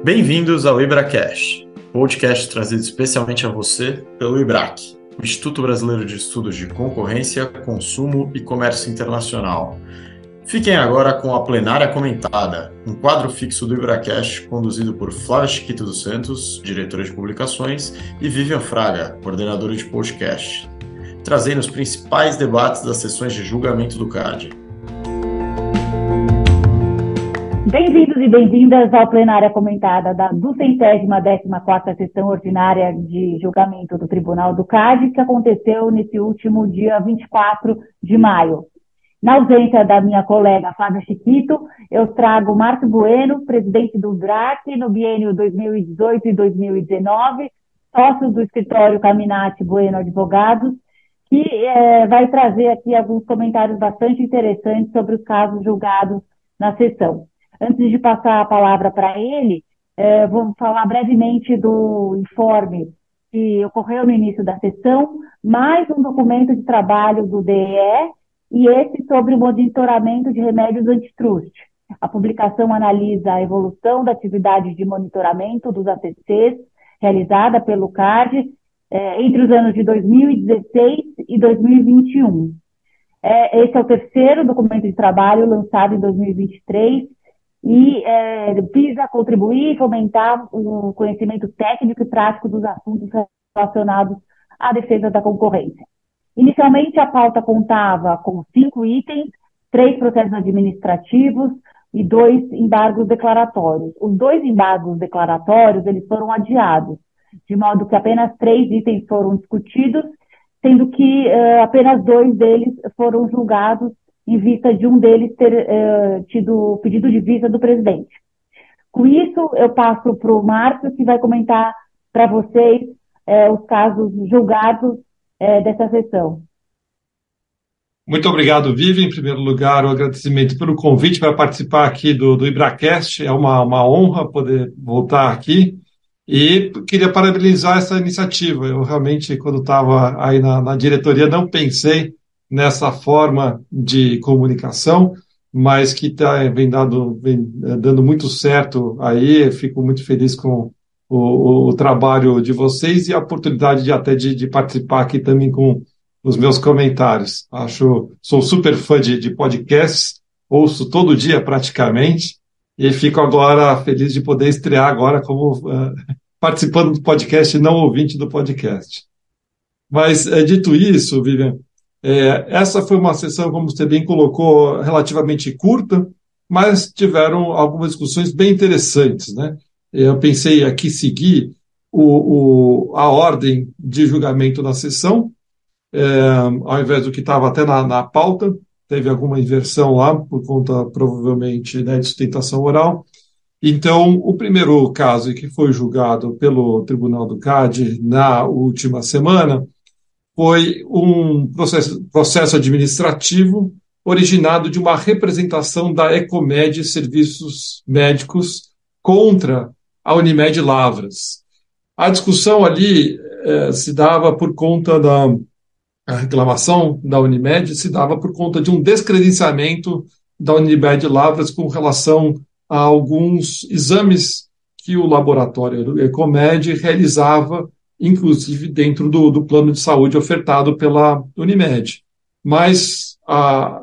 Bem-vindos ao IbraCast, podcast trazido especialmente a você pelo IBRAC, o Instituto Brasileiro de Estudos de Concorrência, Consumo e Comércio Internacional. Fiquem agora com a Plenária Comentada, um quadro fixo do IbraCast conduzido por Flávia Chiquito dos Santos, diretora de publicações, e Vivian Fraga, coordenadora de podcast, trazendo os principais debates das sessões de julgamento do CAD. Bem-vindos e bem-vindas ao Plenária Comentada da 214ª Sessão Ordinária de Julgamento do Tribunal do CAD, que aconteceu nesse último dia 24 de maio. Na ausência da minha colega Flávia Chiquito, eu trago Márcio Bueno, presidente do IBRAC no biênio 2018 e 2019, sócio do escritório Caminati Bueno Advogados, que vai trazer aqui alguns comentários bastante interessantes sobre os casos julgados na sessão. Antes de passar a palavra para ele, vou falar brevemente do informe que ocorreu no início da sessão, mais um documento de trabalho do DEE e esse sobre o monitoramento de remédios antitrust. A publicação analisa a evolução da atividade de monitoramento dos ACCs realizada pelo CAD entre os anos de 2016 e 2021. Esse é o terceiro documento de trabalho lançado em 2023 e visa contribuir e fomentar o conhecimento técnico e prático dos assuntos relacionados à defesa da concorrência. Inicialmente, a pauta contava com 5 itens, 3 processos administrativos e 2 embargos declaratórios. Os 2 embargos declaratórios eles foram adiados, de modo que apenas 3 itens foram discutidos, sendo que apenas 2 deles foram julgados em vista de um deles ter tido pedido de vista do presidente. Com isso, eu passo para o Márcio, que vai comentar para vocês os casos julgados dessa sessão. Muito obrigado, Vivi. Em primeiro lugar, o agradecimento pelo convite para participar aqui do IbraCast. É uma honra poder voltar aqui. E queria parabenizar essa iniciativa. Eu realmente, quando estava aí na diretoria, não pensei nessa forma de comunicação, mas que vem dando muito certo aí. Fico muito feliz com o trabalho de vocês e a oportunidade de participar aqui também com os meus comentários. Sou super fã de podcasts, ouço todo dia praticamente, e fico agora feliz de poder estrear agora como participando do podcast e não ouvinte do podcast. Mas, dito isso, Vivian, essa foi uma sessão, como você bem colocou, relativamente curta, mas tiveram algumas discussões bem interessantes, né? Eu pensei aqui seguir a ordem de julgamento da sessão, ao invés do que estava até na pauta, teve alguma inversão lá, por conta, provavelmente, de sustentação oral. Então, o primeiro caso que foi julgado pelo Tribunal do CAD na última semana foi um processo administrativo originado de uma representação da Ecomed Serviços Médicos contra a Unimed Lavras. A discussão ali se dava por conta a reclamação da Unimed se dava por conta de um descredenciamento da Unimed Lavras com relação a alguns exames que o laboratório Ecomed realizava, inclusive dentro do plano de saúde ofertado pela Unimed. Mas a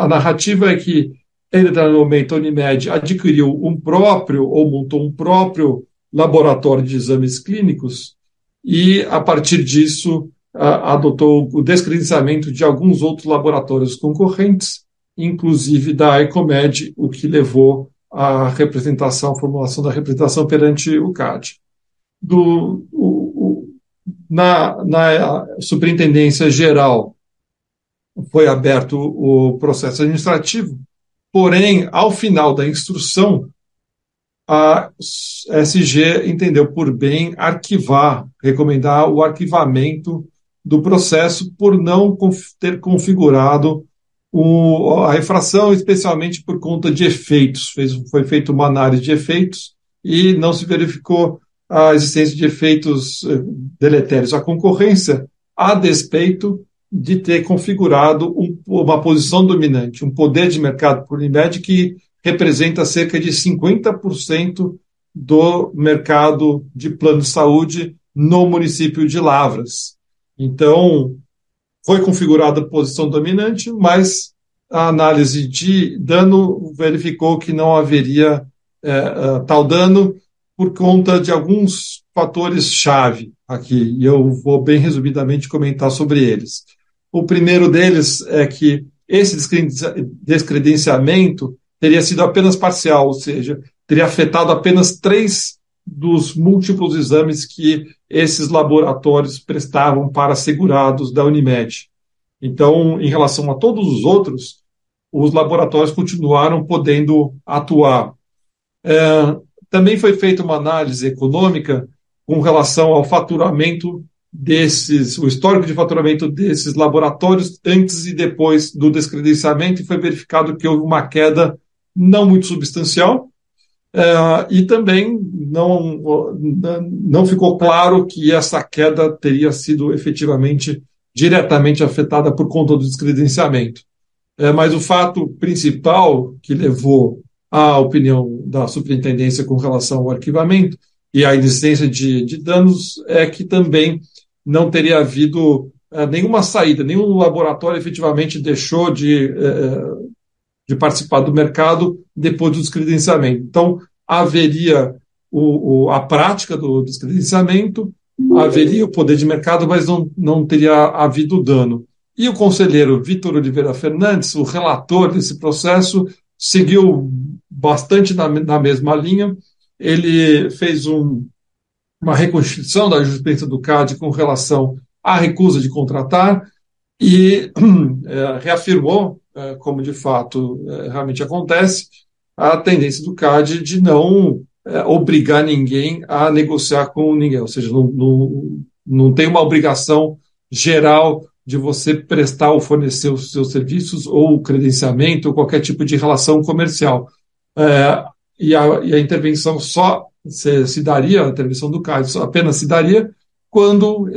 narrativa é que, em determinado momento, a Unimed adquiriu ou montou um próprio laboratório de exames clínicos e, a partir disso, adotou o descredenciamento de alguns outros laboratórios concorrentes, inclusive da Ecomed, o que levou à formulação da representação perante o CAD. Na Superintendência Geral foi aberto o processo administrativo, porém, ao final da instrução, a SG entendeu por bem recomendar o arquivamento do processo por não ter configurado a infração, especialmente por conta de efeitos. Foi feita uma análise de efeitos e não se verificou a existência de efeitos deletérios à concorrência, a despeito de ter configurado uma posição dominante, um poder de mercado por Unimed que representa cerca de 50% do mercado de plano de saúde no município de Lavras. Então, foi configurada a posição dominante, mas a análise de dano verificou que não haveria tal dano por conta de alguns fatores-chave aqui, e eu vou bem resumidamente comentar sobre eles. O primeiro deles é que esse descredenciamento teria sido apenas parcial, ou seja, teria afetado apenas 3 dos múltiplos exames que esses laboratórios prestavam para segurados da Unimed. Então, em relação a todos os outros, os laboratórios continuaram podendo atuar. Também foi feita uma análise econômica com relação ao faturamento o histórico de faturamento desses laboratórios antes e depois do descredenciamento, e foi verificado que houve uma queda não muito substancial, e também não ficou claro que essa queda teria sido efetivamente diretamente afetada por conta do descredenciamento. Mas o fato principal que levou à opinião da superintendência com relação ao arquivamento e à existência de danos é que também não teria havido nenhuma saída, nenhum laboratório efetivamente deixou de participar do mercado depois do descredenciamento. Então, haveria a prática do descredenciamento, haveria o poder de mercado, mas não teria havido dano. E o conselheiro Vitor Oliveira Fernandes, o relator desse processo, seguiu bastante na mesma linha. Ele fez uma reconstituição da jurisprudência do CAD com relação à recusa de contratar e reafirmou, como de fato realmente acontece, a tendência do CAD de não obrigar ninguém a negociar com ninguém, ou seja, não tem uma obrigação geral de você prestar ou fornecer os seus serviços ou o credenciamento ou qualquer tipo de relação comercial. E a intervenção só se daria, a intervenção do CAD apenas se daria quando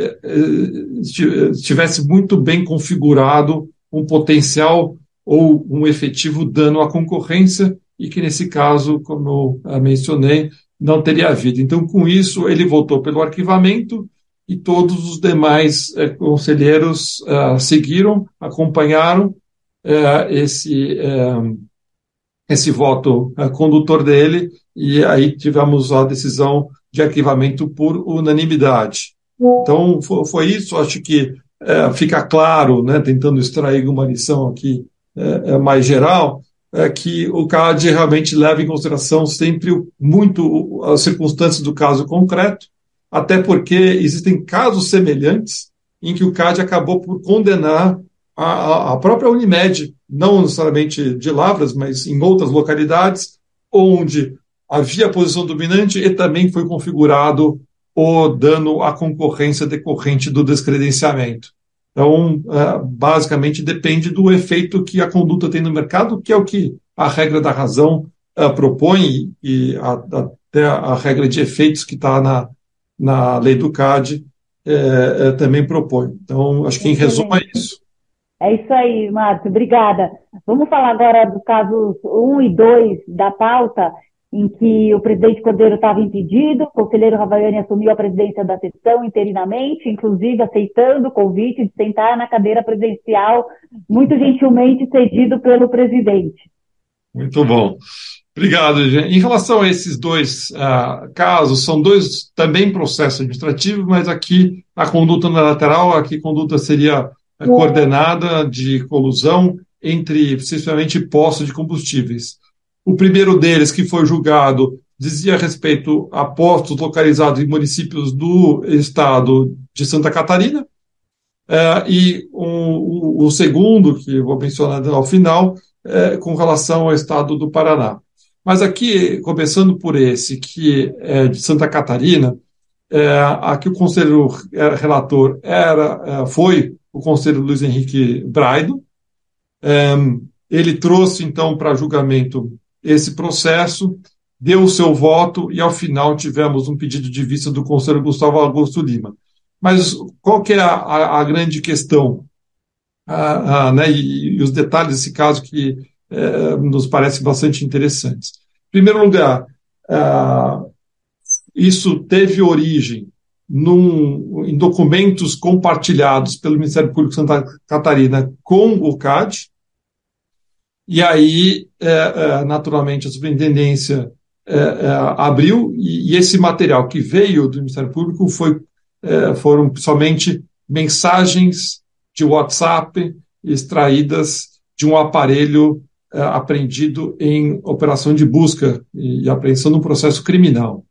estivesse muito bem configurado um potencial ou um efetivo dano à concorrência, e que, nesse caso, como eu mencionei, não teria havido. Então, com isso, ele votou pelo arquivamento e todos os demais conselheiros seguiram, acompanharam esse voto condutor dele, e aí tivemos a decisão de arquivamento por unanimidade. Então, foi isso. Acho que fica claro, né, tentando extrair uma lição aqui mais geral, que o CAD realmente leva em consideração sempre muito as circunstâncias do caso concreto, até porque existem casos semelhantes em que o CAD acabou por condenar a própria Unimed, não necessariamente de Lavras, mas em outras localidades, onde havia posição dominante e também foi configurado o dano à concorrência decorrente do descredenciamento. Então, basicamente, depende do efeito que a conduta tem no mercado, que é o que a regra da razão propõe, e até a regra de efeitos que está na lei do CAD também propõe. Então, acho que, em resumo, é isso. É isso aí, Márcio. Obrigada. Vamos falar agora dos casos 1 e 2 da pauta, em que o presidente Cordeiro estava impedido, o conselheiro Ravaiani assumiu a presidência da sessão interinamente, inclusive aceitando o convite de sentar na cadeira presidencial, muito gentilmente cedido pelo presidente. Muito bom. Obrigado, Jean. Em relação a esses dois casos, são dois também processos administrativos, mas aqui a conduta unilateral, aqui a conduta seria coordenada de colusão entre, principalmente, postos de combustíveis. O primeiro deles, que foi julgado, dizia respeito a postos localizados em municípios do estado de Santa Catarina, e o segundo, que eu vou mencionar ao final, com relação ao estado do Paraná. Mas aqui, começando por esse, que é de Santa Catarina, aqui o conselheiro relator foi o conselheiro Luiz Henrique Braido. Ele trouxe, então, para julgamento esse processo, deu o seu voto e, ao final, tivemos um pedido de vista do conselheiro Gustavo Augusto Lima. Mas qual que é a grande questão? Né, e os detalhes desse caso que nos parecem bastante interessantes. Em primeiro lugar, isso teve origem em documentos compartilhados pelo Ministério Público de Santa Catarina com o CAD, e aí, naturalmente, a superintendência abriu, e esse material que veio do Ministério Público foram somente mensagens de WhatsApp extraídas de um aparelho apreendido em operação de busca e apreensão no processo criminal.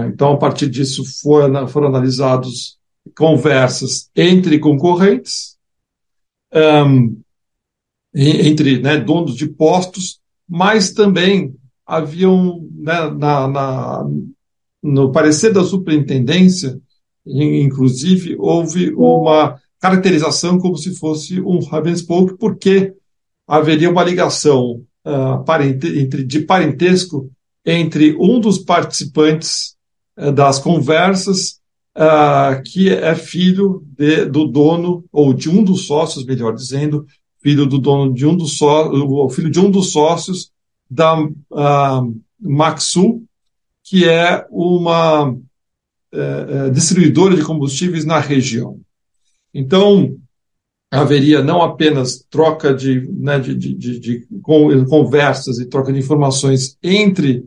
Então, a partir disso, foram analisados conversas entre concorrentes, entre, né, donos de postos, mas também haviam, né, no parecer da superintendência, inclusive, houve uma caracterização como se fosse um hub and spoke, porque haveria uma ligação de parentesco entre um dos participantes das conversas, que é filho do dono, ou de um dos sócios, melhor dizendo, filho do dono de filho de um dos sócios da Maxul, que é uma distribuidora de combustíveis na região. Então, haveria não apenas troca de conversas e troca de informações entre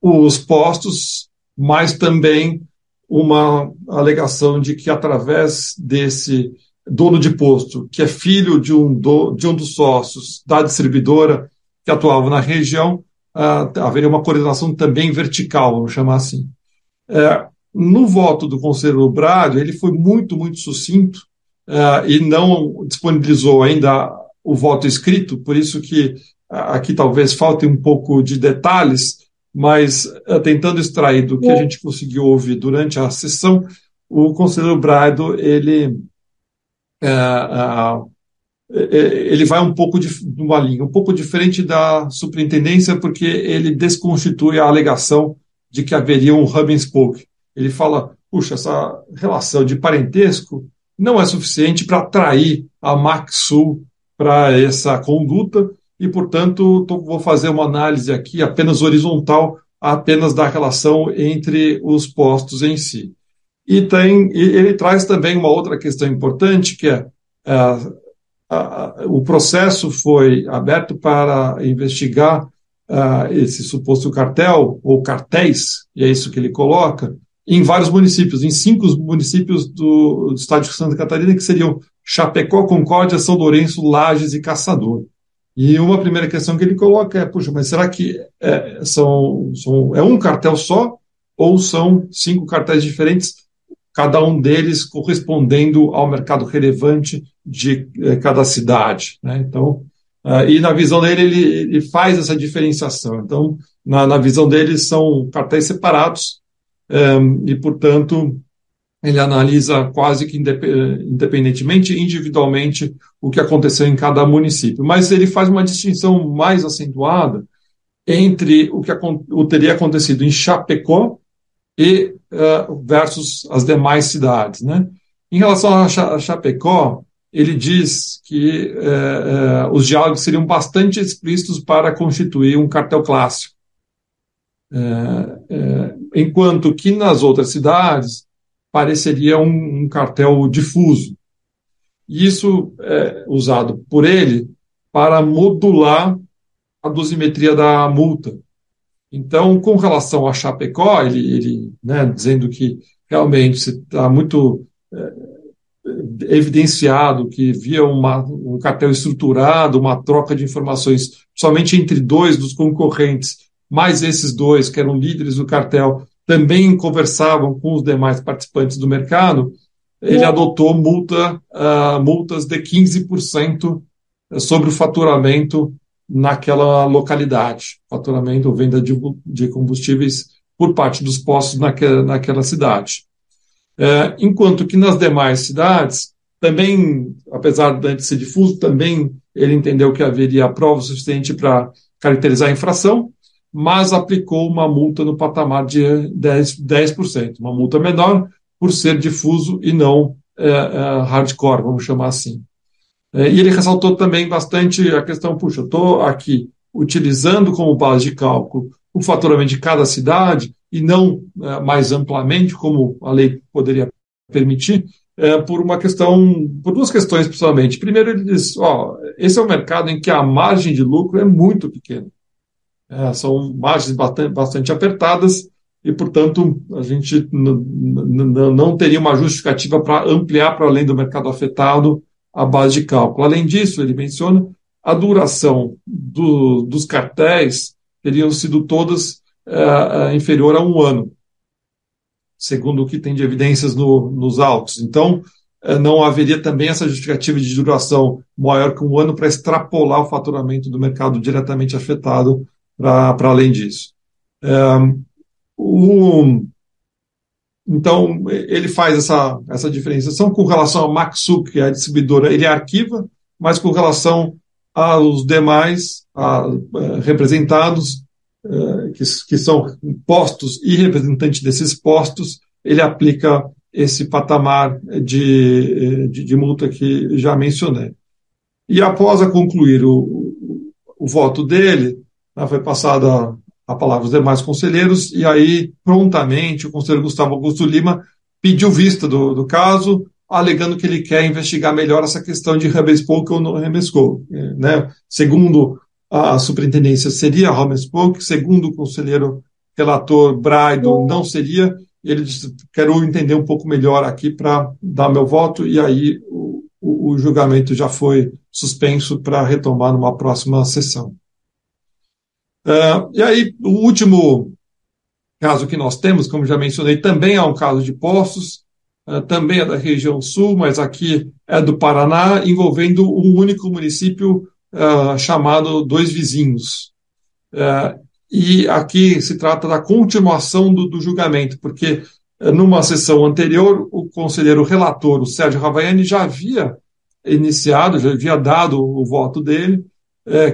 os postos, mas também uma alegação de que, através desse dono de posto, que é filho de um dos sócios da distribuidora que atuava na região, haveria uma coordenação também vertical, vamos chamar assim. No voto do conselheiro Brado, ele foi muito, muito sucinto, e não disponibilizou ainda o voto escrito, por isso que aqui talvez falte um pouco de detalhes, mas tentando extrair do que a gente conseguiu ouvir durante a sessão, o conselheiro Brado, ele vai um pouco de uma linha, um pouco diferente da superintendência, porque ele desconstitui a alegação de que haveria um hub and spoke. Ele fala, puxa, essa relação de parentesco não é suficiente para atrair a Maxul para essa conduta, e, portanto, vou fazer uma análise aqui apenas horizontal, apenas da relação entre os postos em si. E ele traz também uma outra questão importante, que é o processo foi aberto para investigar esse suposto cartel, ou cartéis, e é isso que ele coloca, em vários municípios, em 5 municípios do estado de Santa Catarina, que seriam Chapecó, Concórdia, São Lourenço, Lages e Caçador. E uma primeira questão que ele coloca é, puxa, mas será que é um cartel só, ou são 5 cartéis diferentes, cada um deles correspondendo ao mercado relevante de cada cidade, né? Então, e na visão dele, ele faz essa diferenciação. Então, na visão dele, são cartéis separados, e, portanto, ele analisa quase que independentemente, individualmente, o que aconteceu em cada município. Mas ele faz uma distinção mais acentuada entre o que teria acontecido em Chapecó e versus as demais cidades, né? Em relação a Chapecó, ele diz que os diálogos seriam bastante explícitos para constituir um cartel clássico. Enquanto que nas outras cidades pareceria um cartel difuso. E isso é usado por ele para modular a dosimetria da multa. Então, com relação a Chapecó, ele né, dizendo que realmente está muito evidenciado que havia um cartel estruturado, uma troca de informações somente entre 2 dos concorrentes, mas esses 2, que eram líderes do cartel, também conversavam com os demais participantes do mercado, ele adotou multas de 15% sobre o faturamento naquela localidade, faturamento ou venda de combustíveis por parte dos postos naquela cidade. Enquanto que nas demais cidades, também, apesar de ser difuso, também ele entendeu que haveria prova suficiente para caracterizar a infração, mas aplicou uma multa no patamar de 10%, uma multa menor por ser difuso e não hardcore, vamos chamar assim. E ele ressaltou também bastante a questão, puxa, eu estou aqui utilizando como base de cálculo o faturamento de cada cidade, e não mais amplamente, como a lei poderia permitir, por duas questões, principalmente. Primeiro, ele diz, esse é um mercado em que a margem de lucro é muito pequena. São margens bastante apertadas e, portanto, a gente não teria uma justificativa para ampliar para além do mercado afetado a base de cálculo. Além disso, ele menciona a duração dos cartéis teriam sido todas inferior a 1 ano, segundo o que tem de evidências nos autos. Então, não haveria também essa justificativa de duração maior que 1 ano para extrapolar o faturamento do mercado diretamente afetado para além disso. Então, ele faz essa diferenciação com relação a Maxsup, que é a distribuidora, ele arquiva, mas com relação aos demais representados, que são postos e representantes desses postos, ele aplica esse patamar de multa que já mencionei. E após concluir o voto dele, foi passada a palavra aos demais conselheiros, e aí, prontamente, o conselheiro Gustavo Augusto Lima pediu vista do caso, alegando que ele quer investigar melhor essa questão de hub and spoke ou não hub and spoke, né? Segundo a superintendência, seria hub and spoke, segundo o conselheiro relator Braido, não seria. Ele disse, quero entender um pouco melhor aqui para dar meu voto, e aí o julgamento já foi suspenso para retomar numa próxima sessão. E aí, o último caso que nós temos, como já mencionei, também é um caso de postos, também é da região sul, mas aqui é do Paraná, envolvendo um único município chamado Dois Vizinhos. E aqui se trata da continuação do julgamento, porque numa sessão anterior, o conselheiro relator, o Sérgio Ravaiani, já havia iniciado, já havia dado o voto dele,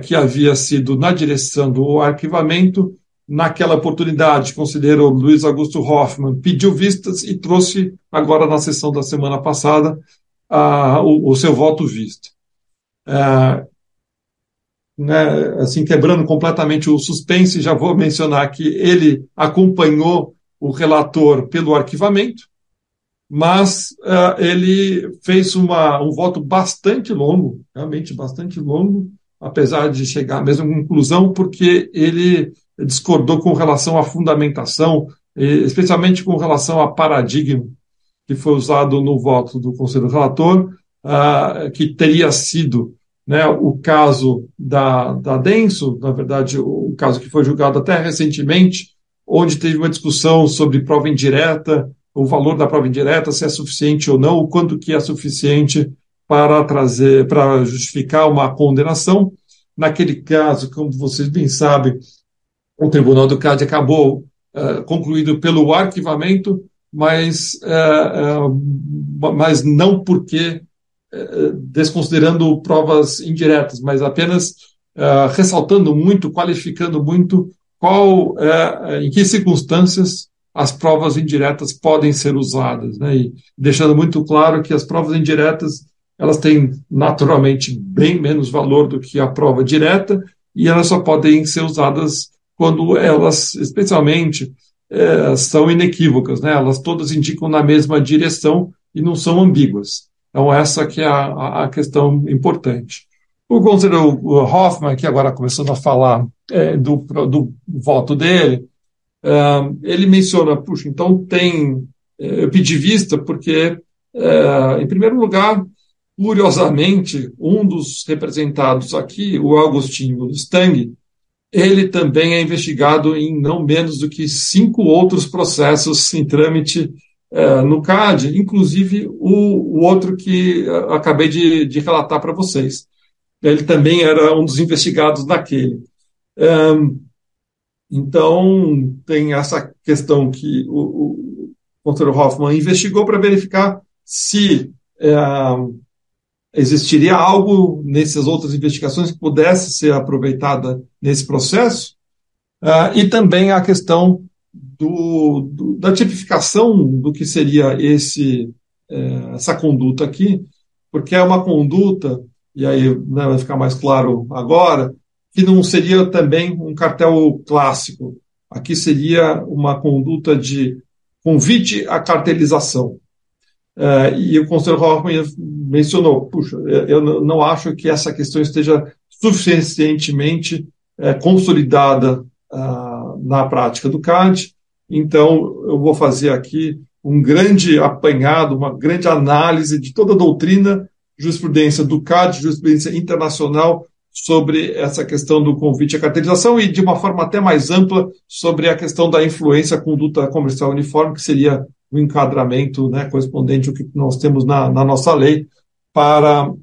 que havia sido na direção do arquivamento. Naquela oportunidade, o conselheiro Luiz Augusto Hoffmann pediu vistas e trouxe agora na sessão da semana passada o seu voto visto. Assim, quebrando completamente o suspense, já vou mencionar que ele acompanhou o relator pelo arquivamento, mas ele fez um voto bastante longo, realmente bastante longo, apesar de chegar à mesma conclusão, porque ele discordou com relação à fundamentação, especialmente com relação a paradigma que foi usado no voto do conselho relator, que teria sido, né, o caso da Denso, na verdade, o caso que foi julgado até recentemente, onde teve uma discussão sobre prova indireta, o valor da prova indireta, se é suficiente ou não, o quanto que é suficiente para justificar uma condenação. Naquele caso, como vocês bem sabem, o Tribunal do CAD acabou concluído pelo arquivamento, mas não porque desconsiderando provas indiretas, mas apenas ressaltando muito, qualificando muito em que circunstâncias as provas indiretas podem ser usadas, né? E deixando muito claro que as provas indiretas elas têm naturalmente bem menos valor do que a prova direta, e elas só podem ser usadas quando elas, especialmente, são inequívocas, né? Elas todas indicam na mesma direção e não são ambíguas. Então, essa que é a questão importante. O conselheiro Hoffmann, que agora começando a falar do voto dele, ele menciona, puxa, então eu pedi vista porque, em primeiro lugar, curiosamente, um dos representados aqui, o Augustinho Stang, ele também é investigado em não menos do que 5 outros processos em trâmite no CAD, inclusive o outro que acabei de relatar para vocês. Ele também era um dos investigados naquele. Então, tem essa questão que o conselheiro Hoffmann investigou para verificar se existiria algo nessas outras investigações que pudesse ser aproveitada nesse processo, e também a questão da tipificação do que seria essa conduta aqui, porque é uma conduta, e aí, né, vai ficar mais claro agora, que não seria também um cartel clássico. aqui seria uma conduta de convite à cartelização. E o conselheiro Hoffmann mencionou, puxa, eu não acho que essa questão esteja suficientemente consolidada na prática do CAD, então eu vou fazer aqui um grande apanhado, uma grande análise de toda a doutrina, jurisprudência do CAD, jurisprudência internacional, sobre essa questão do convite à cartelização e, de uma forma até mais ampla, sobre a questão da influência à conduta comercial uniforme, que seria o enquadramento, né, correspondente ao que nós temos na nossa lei para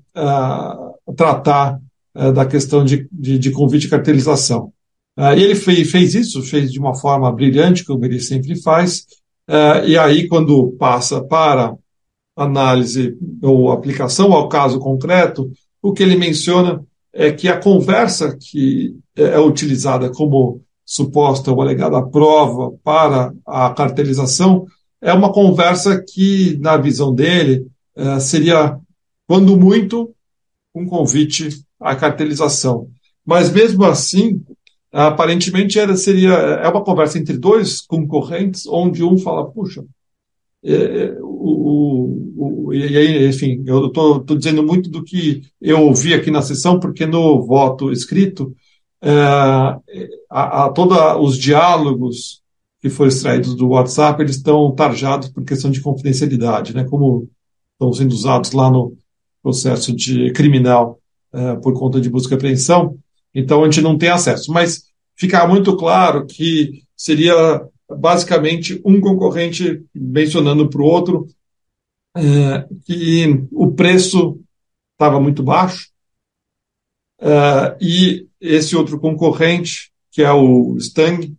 tratar da questão de convite e cartelização. E ele fez isso, fez de uma forma brilhante, como ele sempre faz, e aí, quando passa para análise ou aplicação ao caso concreto, o que ele menciona é que a conversa que é utilizada como suposta ou alegada prova para a cartelização é uma conversa que, na visão dele, seria, quando muito, um convite à cartelização. Mas, mesmo assim, aparentemente é uma conversa entre dois concorrentes, onde um fala, puxa, e aí, enfim, eu estou dizendo muito do que eu ouvi aqui na sessão, porque no voto escrito, todos os diálogos que foram extraídos do WhatsApp, eles estão tarjados por questão de confidencialidade, né, como estão sendo usados lá no processo criminal por conta de busca e apreensão, então a gente não tem acesso. Mas fica muito claro que seria basicamente um concorrente mencionando para o outro que o preço estava muito baixo e esse outro concorrente, que é o Stang,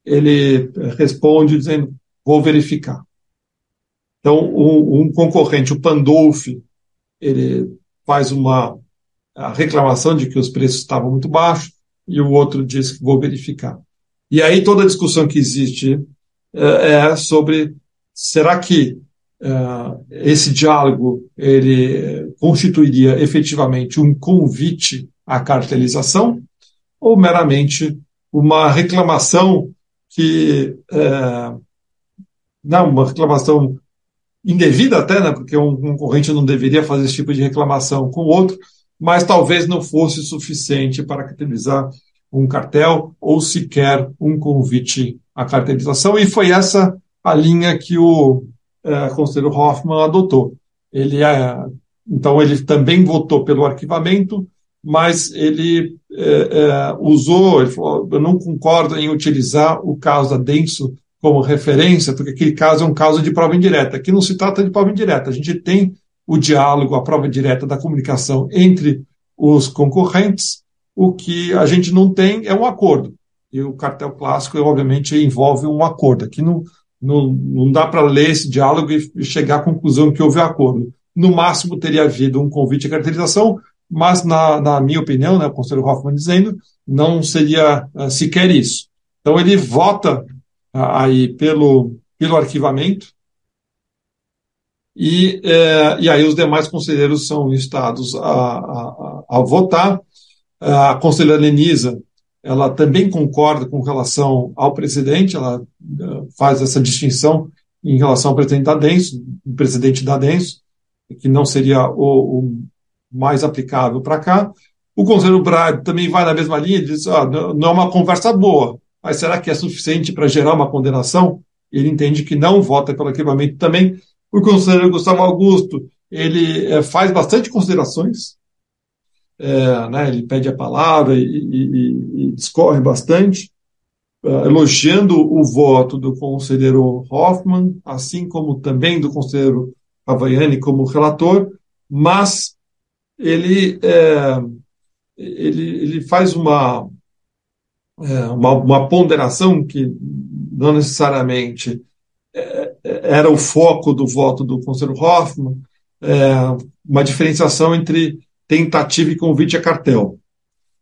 ele responde dizendo, vou verificar. Então, um concorrente, o Pandolfi, ele faz a reclamação de que os preços estavam muito baixos e o outro diz que vou verificar. E aí toda a discussão que existe é sobre, será que esse diálogo ele constituiria efetivamente um convite à cartelização ou meramente uma reclamação uma reclamação indevida até, né, porque um concorrente não deveria fazer esse tipo de reclamação com o outro, mas talvez não fosse suficiente para cartelizar um cartel ou sequer um convite à cartelização, e foi essa a linha que o conselheiro Hoffmann adotou. Então, ele também votou pelo arquivamento, mas ele ele falou, eu não concordo em utilizar o caso da Denso como referência, porque aquele caso é um caso de prova indireta. Aqui não se trata de prova indireta, a gente tem o diálogo, a prova direta da comunicação entre os concorrentes, o que a gente não tem é um acordo. E o cartel clássico, obviamente, envolve um acordo. Aqui não dá para ler esse diálogo e chegar à conclusão que houve acordo. No máximo, teria havido um convite à cartelização, mas, na minha opinião, né, o conselheiro Hoffmann dizendo, não seria sequer isso. Então, ele vota aí pelo arquivamento, e aí os demais conselheiros são instados a votar. A conselheira Lenisa, ela também concorda com relação ao presidente, ela faz essa distinção em relação ao presidente da Denso, que não seria o mais aplicável para cá. O conselheiro Braga também vai na mesma linha e diz, não é uma conversa boa, mas será que é suficiente para gerar uma condenação? Ele entende que não, vota pelo arquivamento também. O conselheiro Gustavo Augusto, ele faz bastante considerações, né, ele pede a palavra e discorre bastante, elogiando o voto do conselheiro Hoffmann, assim como também do conselheiro Havaiani como relator, mas ele faz uma ponderação que não necessariamente era o foco do voto do conselheiro Hoffmann, uma diferenciação entre tentativa e convite a cartel.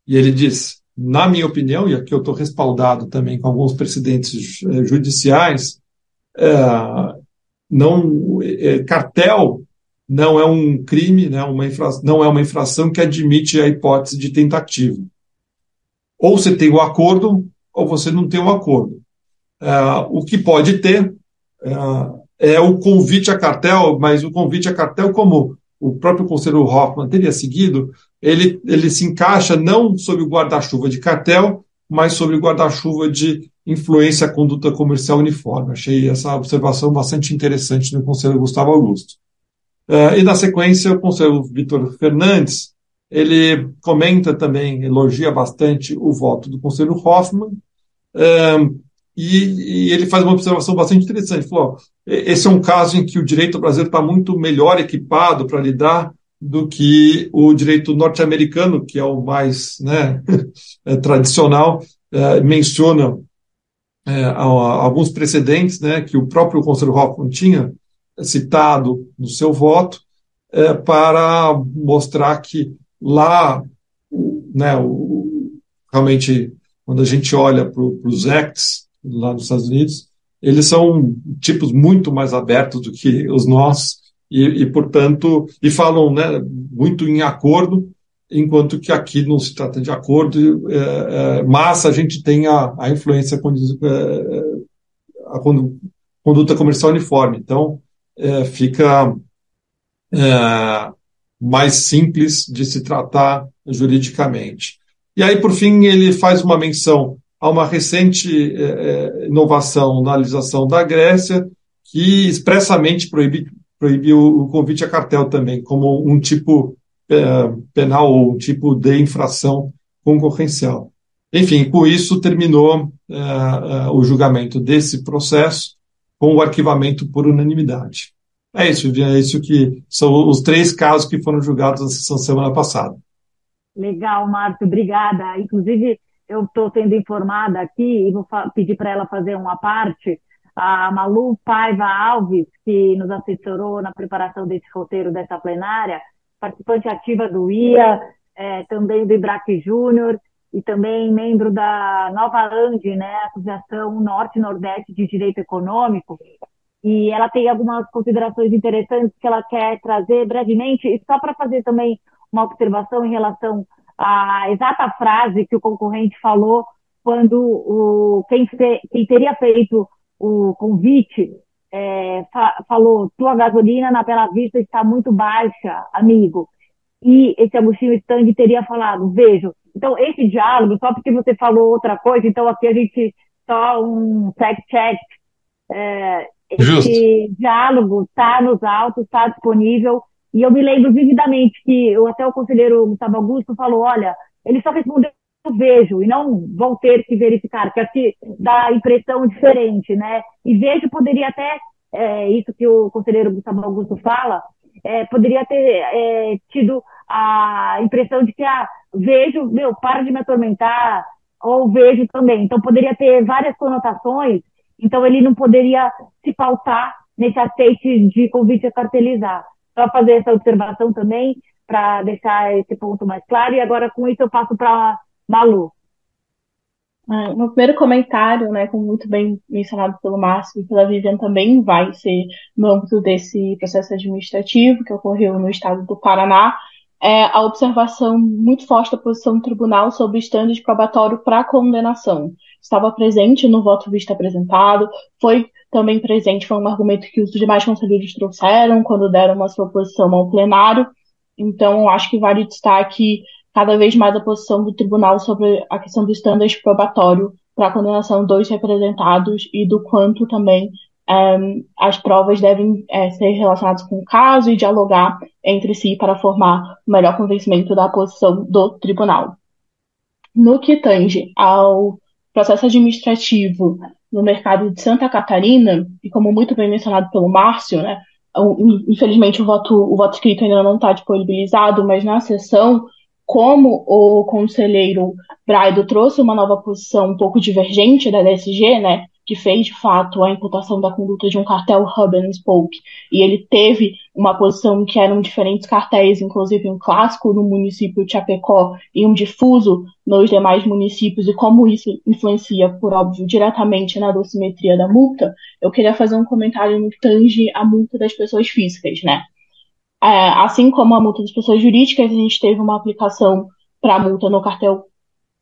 E ele diz, na minha opinião, e aqui eu estou respaldado também com alguns precedentes judiciais, cartel não é um crime, né, não é uma infração que admite a hipótese de tentativa. Ou você tem o acordo, ou você não tem o acordo. O que pode ter é o convite a cartel, mas o convite a cartel, como o próprio conselheiro Hoffmann teria seguido, ele se encaixa não sob o guarda-chuva de cartel, mas sobre o guarda-chuva de influência à conduta comercial uniforme. Achei essa observação bastante interessante no conselheiro Gustavo Augusto. E na sequência, o conselheiro Vitor Fernandes, ele comenta também, elogia bastante o voto do conselheiro Hoffmann, e ele faz uma observação bastante interessante. Ele falou, esse é um caso em que o direito brasileiro está muito melhor equipado para lidar do que o direito norte-americano, que é o mais, né, tradicional, menciona alguns precedentes, né, que o próprio conselheiro Hoffmann tinha citado no seu voto, para mostrar que lá, né, realmente, quando a gente olha para os acts lá nos Estados Unidos, eles são tipos muito mais abertos do que os nossos portanto, e falam, né, muito em acordo, enquanto que aqui não se trata de acordo, mas a gente tem a influência, a conduta comercial uniforme. Então, fica mais simples de se tratar juridicamente. E aí, por fim, ele faz uma menção a uma recente inovação na legislação da Grécia, que expressamente proibiu o convite a cartel também, como um tipo penal ou um tipo de infração concorrencial. Enfim, com isso terminou o julgamento desse processo com o arquivamento por unanimidade. É isso, Vivian, é isso que são os 3 casos que foram julgados na sessão semana passada. Legal, Márcio, obrigada. Inclusive, eu estou sendo informada aqui e vou pedir para ela fazer uma parte. A Malu Paiva Alves, que nos assessorou na preparação desse roteiro dessa plenária, participante ativa do IA, também do IBRAC Júnior e também membro da Nova ANDI, né, Associação Norte e Nordeste de Direito Econômico. E ela tem algumas considerações interessantes que ela quer trazer brevemente, e só para fazer também uma observação em relação à exata frase que o concorrente falou quando quem teria feito o convite falou: tua gasolina na Bela Vista está muito baixa, amigo. E esse Agostinho Stang teria falado: vejo. Então, esse diálogo, só porque você falou outra coisa, então aqui a gente só um fact-check. Justo. Esse diálogo está nos autos, está disponível, e eu me lembro vividamente que até o conselheiro Gustavo Augusto falou: olha, ele só respondeu eu vejo, e não vão ter que verificar, que aqui dá impressão diferente, né? E vejo poderia até, isso que o conselheiro Gustavo Augusto fala, poderia ter tido a impressão de que, vejo, meu, para de me atormentar, ou vejo também. Então, poderia ter várias conotações, então ele não poderia se pautar nesse aceite de convite a cartelizar. Só fazer essa observação também, para deixar esse ponto mais claro, e agora com isso eu passo para Malu. Meu primeiro comentário, né, como muito bem mencionado pelo Márcio e pela Vivian, também vai ser no âmbito desse processo administrativo que ocorreu no estado do Paraná, a observação muito forte da posição do tribunal sobre estándares probatório para condenação. Estava presente no voto vista apresentado, foi também presente, foi um argumento que os demais conselheiros trouxeram quando deram a sua posição ao plenário. Então, acho que vale destaque cada vez mais a posição do tribunal sobre a questão do estándares probatório para a condenação dos representados e do quanto também as provas devem ser relacionadas com o caso e dialogar entre si para formar o melhor convencimento da posição do tribunal. No que tange ao processo administrativo no mercado de Santa Catarina, e como muito bem mencionado pelo Márcio, né, infelizmente o voto escrito ainda não está disponibilizado, mas na sessão, como o conselheiro Braido trouxe uma nova posição um pouco divergente da DSG, né, que fez de fato a imputação da conduta de um cartel hub and spoke, e ele teve uma posição que eram diferentes cartéis, inclusive um clássico no município de Chapecó e um difuso nos demais municípios, e como isso influencia, por óbvio, diretamente na dosimetria da multa, eu queria fazer um comentário no que tange a multa das pessoas físicas, né? Assim como a multa das pessoas jurídicas, a gente teve uma aplicação para a multa no cartel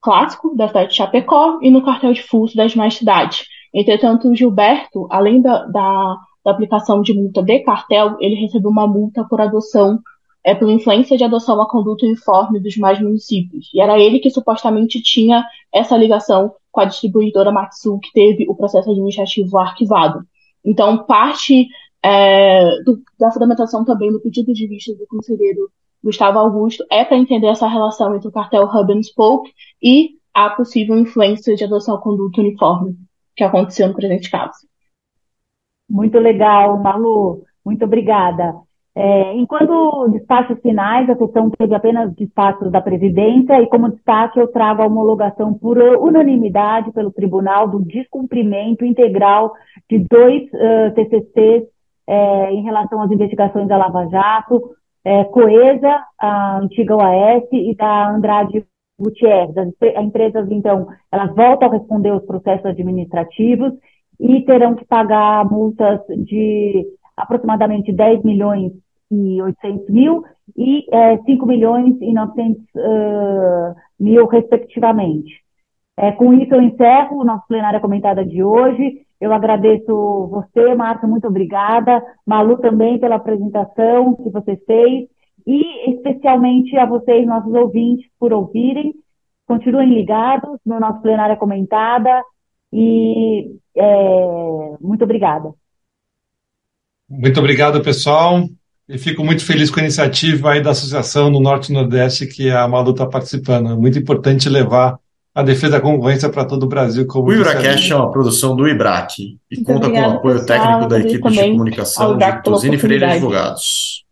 clássico da cidade de Chapecó e no cartel difuso das demais cidades. Entretanto, o Gilberto, além da aplicação de multa de cartel, ele recebeu uma multa por adoção, por influência de adoção a conduta uniforme dos demais municípios. E era ele que supostamente tinha essa ligação com a distribuidora Matsu, que teve o processo administrativo arquivado. Então, parte da fundamentação também do pedido de vista do conselheiro Gustavo Augusto é para entender essa relação entre o cartel Hub and Spoke e a possível influência de adoção a conduta uniforme que aconteceu no presente caso. Muito legal, Malu. Muito obrigada. Enquanto despachos finais, a sessão teve apenas despachos da presidência e, como destaque, eu trago a homologação por unanimidade pelo tribunal do descumprimento integral de 2 TCCs em relação às investigações da Lava Jato, Coesa, a antiga OAS, e da Andrade Gutierrez. As empresas, então, elas voltam a responder os processos administrativos e terão que pagar multas de aproximadamente 10 milhões e 800 mil e 5 milhões e 900 mil, respectivamente. Com isso, eu encerro o nosso plenária comentada de hoje. Eu agradeço você, Márcia, muito obrigada. Malu também pela apresentação que você fez. E especialmente a vocês, nossos ouvintes, por ouvirem. Continuem ligados no nosso plenária comentada. E muito obrigada. Muito obrigado, pessoal. E fico muito feliz com a iniciativa aí da Associação no Norte e Nordeste que a Malu está participando. É muito importante levar a defesa da concorrência para todo o Brasil. Como o IBRACast é uma produção do IBRAC e Muito conta com o obrigada, apoio pessoal. técnico da Agradeço equipe de também comunicação ao de IBRAC pela Tosini Freire oportunidade. Advogados.